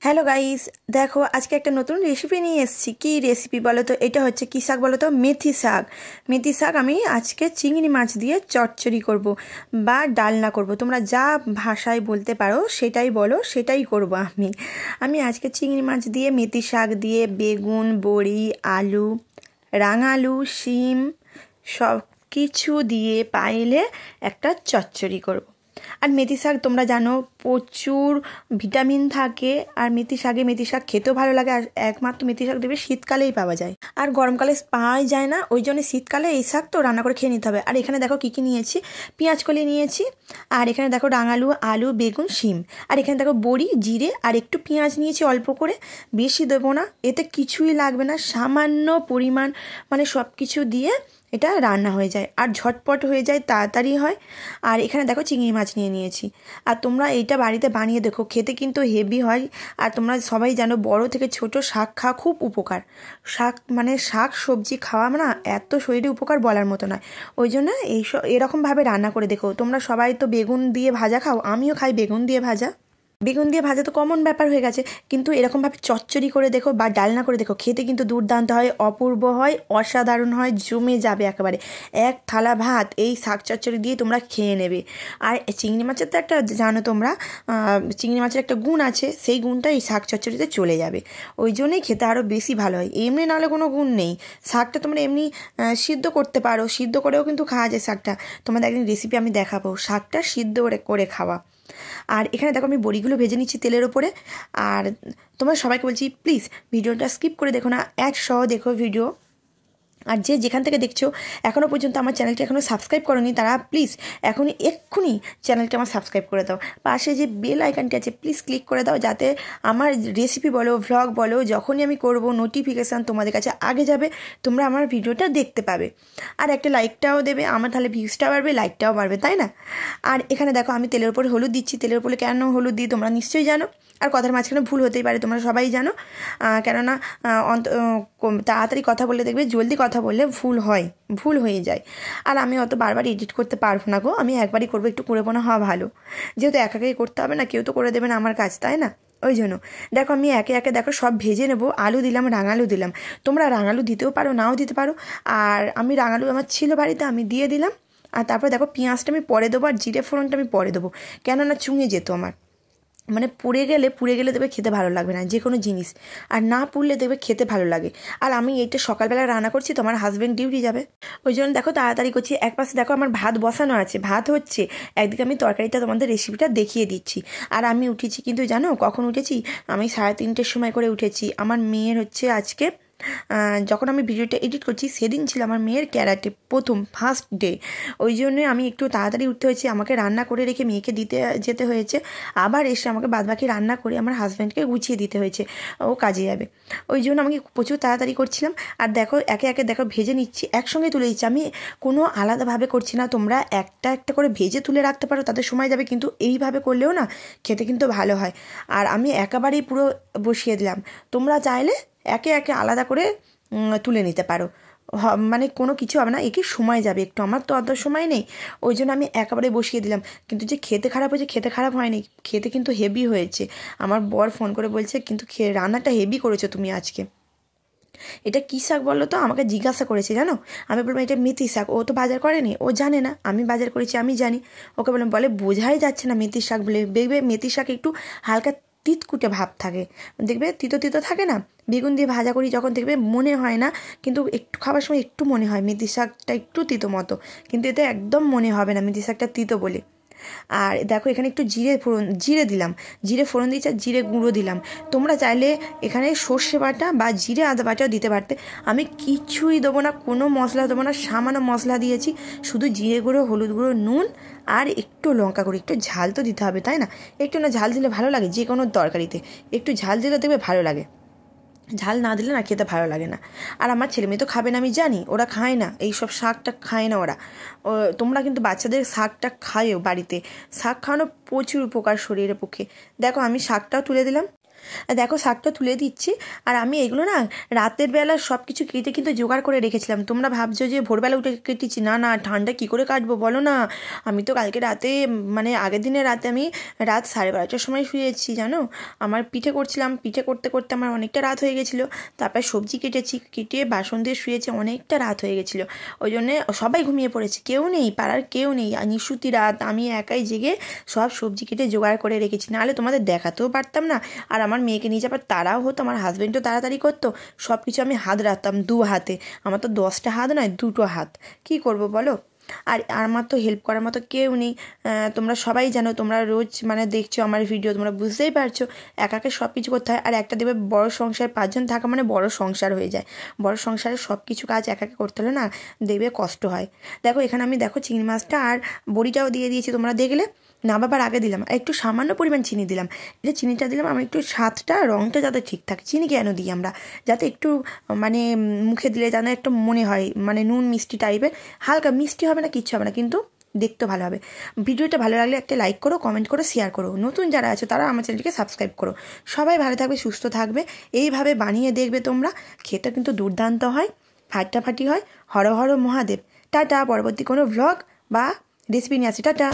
Hello guys, দেখো আজকে একটা নতুন রেসিপি নিয়ে এসেছি। কি রেসিপি বলো তো? এটা হচ্ছে কি শাক বলো তো? মেথি শাক। মেথি শাক আমি আজকে চিংড়ি মাছ দিয়ে চচ্চড়ি করব বা ডালনা করব, তোমরা যা ভাষায় বলতে পারো সেটাই বলো, সেটাই করব আমি আজকে চিংড়ি মাছ দিয়ে, মেথি শাক দিয়ে, বেগুন, বড়ি, আলু, রাঙালু, শিম সব কিছু দিয়ে পাইলে একটা চচ্চড়ি করব। আর মেথি শাক তোমরা জানো প্রচুর ভিটামিন থাকে, আর মেথি শাক খেতেও ভালো লাগে। আর একমাত্র মেথি শাক দেবে শীতকালেই পাওয়া যায়, আর গরমকালে পাওয়াই যায় না, ওই জন্য শীতকালে এই শাক তো রান্না করে খেয়ে নিতে হবে। আর এখানে দেখো কী কী নিয়েছি। পেঁয়াজ কলি নিয়েছি, আর এখানে দেখো রাঙালু, আলু, বেগুন, শিম, আর এখানে দেখো বড়ি, জিরে, আর একটু পেঁয়াজ নিয়েছি অল্প করে, বেশি দেবো না, এতে কিছুই লাগবে না, সামান্য পরিমাণ, মানে সব কিছু দিয়ে এটা রান্না হয়ে যায় আর ঝটপট হয়ে যায়, তাড়াতাড়ি হয়। আর এখানে দেখো চিংড়ি মাছ নিয়ে নিয়েছি। আর তোমরা এইটা বাড়িতে বানিয়ে দেখো, খেতে কিন্তু হেভি হয়। আর তোমরা সবাই জানো বড় থেকে ছোট শাক খাওয়া খুব উপকার। শাক সবজি খাওয়া না এত শরীরে উপকার বলার মতো নয়। ওই জন্য এরকমভাবে রান্না করে দেখো। তোমরা সবাই তো বেগুন দিয়ে ভাজা খাও, আমিও খাই বেগুন দিয়ে ভাজা। বেগুন দিয়ে ভাজা তো কমন ব্যাপার হয়ে গেছে, কিন্তু এরকমভাবে চচ্চড়ি করে দেখো বা ডালনা করে দেখো, খেতে কিন্তু দুর্দান্ত হয়, অপূর্ব হয়, অসাধারণ হয়, জমে যাবে একেবারে। এক থালা ভাত এই শাক চচ্চড়ি দিয়ে তোমরা খেয়ে নেবে। আর চিংড়ি মাছের তো একটা জানো তোমরা, চিংড়ি মাছের একটা গুণ আছে, সেই গুণটা এই শাক চচ্চড়িতে চলে যাবে, ওই জন্যই খেতে আরও বেশি ভালো হয়। এমনি নাহলে কোনো গুণ নেই। শাকটা তোমরা এমনি সিদ্ধ করতে পারো, সিদ্ধ করেও কিন্তু খাওয়া যায় শাকটা। তোমাদের একদিন রেসিপি আমি দেখাবো শাকটা সিদ্ধ করে খাওয়া। আর এখানে দেখো আমি বড়িগুলো ভেজে নিচ্ছি তেলের ওপরে। আর তোমরা সবাইকে বলছি প্লিজ ভিডিওটা স্কিপ করে দেখো না, দেখো ভিডিও। আর যে যেখান থেকে দেখছো এখনও পর্যন্ত আমার চ্যানেলটি এখনও সাবস্ক্রাইব করোনি, তারা প্লিজ এক্ষুনি চ্যানেলটি আমার সাবস্ক্রাইব করে দাও। পাশে যে বেল আইকনটি আছে প্লিজ ক্লিক করে দাও, যাতে আমার রেসিপি বলো, ভ্লগ বলো, যখনই আমি করব নোটিফিকেশান তোমাদের কাছে আগে যাবে, তোমরা আমার ভিডিওটা দেখতে পাবে। আর একটা লাইকটাও দেবে, আমার তাহলে ভিউজটাও বাড়বে, লাইকটাও বাড়বে, তাই না? আর এখানে দেখো আমি তেলের উপরে হলুদ দিচ্ছি। তেলের উপরে কেন হলুদ দিই তোমরা নিশ্চয়ই জানো, আর কথার মাঝখানে ভুল হতেই পারে, তোমরা সবাই জানো। কেননা তাড়াতাড়ি কথা বললে দেখবে, জলদি কথা বললে ভুল হয়ে যায়। আর আমি অত বারবার এডিট করতে পারবো না গো, আমি একবারই করবো, একটু করে পোনা হওয়া ভালো, যেহেতু একাই করতে হবে না, কেউ তো করে দেবে না আমার কাজ, তাই না? ওই জন্য দেখো আমি একে একে দেখো সব ভেজে নেবো। আলু দিলাম, রাঙালু দিলাম, তোমরা রাঙালু দিতেও পারো, নাও দিতে পারো। আর আমি রাঙালু আমার ছিল বাড়িতে, আমি দিয়ে দিলাম। আর তারপরে দেখো পেঁয়াজটা আমি পরে দেবো, আর জিরে ফোড়নটা আমি পরে দেবো, কেননা চুঙে যেত আমার, মানে পুড়ে গেলে দেখবে খেতে ভালো লাগবে না যে কোনো জিনিস, আর না পুড়লে দেখবে খেতে ভালো লাগে। আর আমি এইটা সকালবেলা রান্না করছি, তো আমার হাজব্যান্ড ডিউটি যাবে, ওই জন্য দেখো তাড়াতাড়ি করছি। এক পাশে দেখো আমার ভাত বসানো আছে, ভাত হচ্ছে, একদিকে আমি তরকারিটা তোমাদের রেসিপিটা দেখিয়ে দিচ্ছি। আর আমি উঠেছি কিন্তু জানো কখন উঠেছি? আমি 3:30 সময় করে উঠেছি। আমার মেয়ের হচ্ছে আজকে, যখন আমি ভিডিওটা এডিট করছি সেদিন ছিল আমার মেয়ের ক্যারাটে ফার্স্ট ডে, ওই জন্যে আমি একটু তাড়াতাড়ি উঠতে হয়েছে, আমাকে রান্না করে রেখে মেয়েকে দিতে যেতে হয়েছে, আবার এসে আমাকে বাদবাকি রান্না করে আমার হাজব্যান্ডকে গুছিয়ে দিতে হয়েছে, ও কাজে যাবে, ওই জন্য আমি প্রচুর তাড়াতাড়ি করছিলাম। আর দেখো একে একে দেখো ভেজে নিচ্ছি, একসঙ্গে তুলে দিচ্ছি, আমি কোনো আলাদাভাবে করছি না। তোমরা একটা একটা করে ভেজে তুলে রাখতে পারো, তাতে সময় যাবে, কিন্তু এইভাবে করলেও না খেতে কিন্তু ভালো হয়। আর আমি একেবারেই পুরো বসিয়ে দিলাম, তোমরা চাইলে একে একে আলাদা করে তুলে নিতে পারো, মানে কোনো কিছু হবে না, একে সময় যাবে একটু, আমার তো অত সময় নেই, ওই জন্য আমি একেবারে বসিয়ে দিলাম। কিন্তু যে খেতে খারাপ হয়েছে, খেতে খারাপ হয়নি, খেতে কিন্তু হেভি হয়েছে। আমার বর ফোন করে বলছে কিন্তু রান্নাটা হেভি করেছো তুমি আজকে। এটা কী শাক বললো তো, আমাকে জিজ্ঞাসা করেছে জানো, আমি বললাম এটা মেথি শাক, ও তো বাজার করেনি, ও জানে না, আমি বাজার করেছি, আমি জানি। ওকে বললাম, বলে বোঝাই যাচ্ছে না মেথি শাক বলে, দেখবে মেথি শাক একটু হালকা তিতকুটে ভাব থাকে, দেখবে তিতো তিতো থাকে না, বেগুন দিয়ে ভাজা করি যখন দেখবে মনে হয় না, কিন্তু একটু খাবার সময় একটু মনে হয় মেথি শাকটা একটু তিতো মতো, কিন্তু এতে একদম মনে হবে না মেথি শাকটা তিতো বলে। আর দেখো এখানে একটু জিরে দিলাম, জিরে ফোড়ন দিয়েছি, আর জিরে গুঁড়ো দিলাম। তোমরা চাইলে এখানে সর্ষে বাটা বা জিরে আদা বাটাও দিতে পারতে, আমি কিছুই দেবো না, কোনো মশলা দেবো না, সামান্য মশলা দিয়েছি, শুধু জিরে গুঁড়ো, হলুদ গুঁড়ো, নুন আর একটু লঙ্কা গুঁড়ো। একটু ঝাল তো দিতে হবে তাই না, একটু না ঝাল দিলে ভালো লাগে, যে কোনো তরকারিতে একটু ঝাল দিলে দেখবে ভালো লাগে, ঝাল না দিলে না খেতে ভালো লাগে না। আর আমার ছেলে মেয়ে তো খাবে না আমি জানি, ওরা খায় না এইসব শাকটা, খায় না ওরা। তোমরা কিন্তু বাচ্চাদের শাকটা খায়ও বাড়িতে, শাক খাওয়ানো প্রচুর উপকার শরীরের পক্ষে। দেখো আমি শাকটাও তুলে দিলাম, দেখো শাকটা তুলে দিচ্ছি। আর আমি এগুলো না রাতের বেলা সব কিছু কেটে কিন্তু জোগাড় করে রেখেছিলাম। তোমরা ভাবছো যে ভোরবেলা উঠে কেটেছি, না না, ঠান্ডা কী করে কাটবো বলো না। আমি তো কালকে রাতে মানে আগের দিনের রাতে আমি রাত 12:30টার সময় শুয়েছি জানো। আমার পিঠে করছিলাম, পিঠে করতে করতে আমার অনেকটা রাত হয়ে গেছিলো। তারপরে সবজি কেটেছি, কেটে বাসন দিয়ে শুয়েছি, অনেকটা রাত হয়ে গেছিলো। ওই জন্যে সবাই ঘুমিয়ে পড়েছে, কেউ নেই, পাড়ার কেউ নেই। নিশুতি রাত, আমি একাই জেগে সব সবজি কেটে জোগাড় করে রেখেছি, নাহলে তোমাদের দেখাতেও পারতাম না। আর আমার মেয়েকে নিয়ে যাবার তাড়াও হতো, আমার হাজব্যান্ডও তাড়াতাড়ি করতো। সব কিছু আমি হাত রাখতাম 2 হাতে, আমার তো 10টা হাত নয় 2টো হাত, কি করব বলো। আর আমার তো হেল্প করার মতো কেউ নেই। তোমরা সবাই জানো, তোমরা রোজ মানে দেখছো আমার ভিডিও, তোমরা বুঝতেই পারছো একা একা সব কিছু করতে হয়। আর একটা দেবে বড় সংসার, 5 জন থাকা মানে বড় সংসার হয়ে যায়। বড় সংসারে সব কিছু কাজ একা একা করতে হলে না দেবে কষ্ট হয়। দেখো এখানে আমি দেখো চিংড়ি মাছটা আর বড়িটাও দিয়ে দিয়েছি, তোমরা দেখলে। নামাবার আগে দিলাম আর একটু সামান্য পরিমাণ চিনি দিলাম। এটা চিনিটা দিলাম আমি একটু স্বাদটা, রঙটা যাতে ঠিক থাকে। চিনি কেন দিই আমরা, যাতে একটু মানে মুখে দিলে যেন একটু মনে হয় মানে নুন মিষ্টি টাইপের, হালকা মিষ্টি হবে না, কিচ্ছু হবে না, কিন্তু দেখতে ভালো হবে। ভিডিওটা ভালো লাগলে একটা লাইক করো, কমেন্ট করো, শেয়ার করো। নতুন যারা আছো তারা আমার চ্যানেলটিকে সাবস্ক্রাইব করো। সবাই ভালো থাকবে, সুস্থ থাকবে, এইভাবে বানিয়ে দেখবে তোমরা, খেতে কিন্তু দুর্দান্ত হয়, ফাটাফাটি হয়। হর হর মহাদেব। টাটা, পরবর্তী কোনো ভ্লগ বা রেসিপি নিয়ে আসি, টাটা।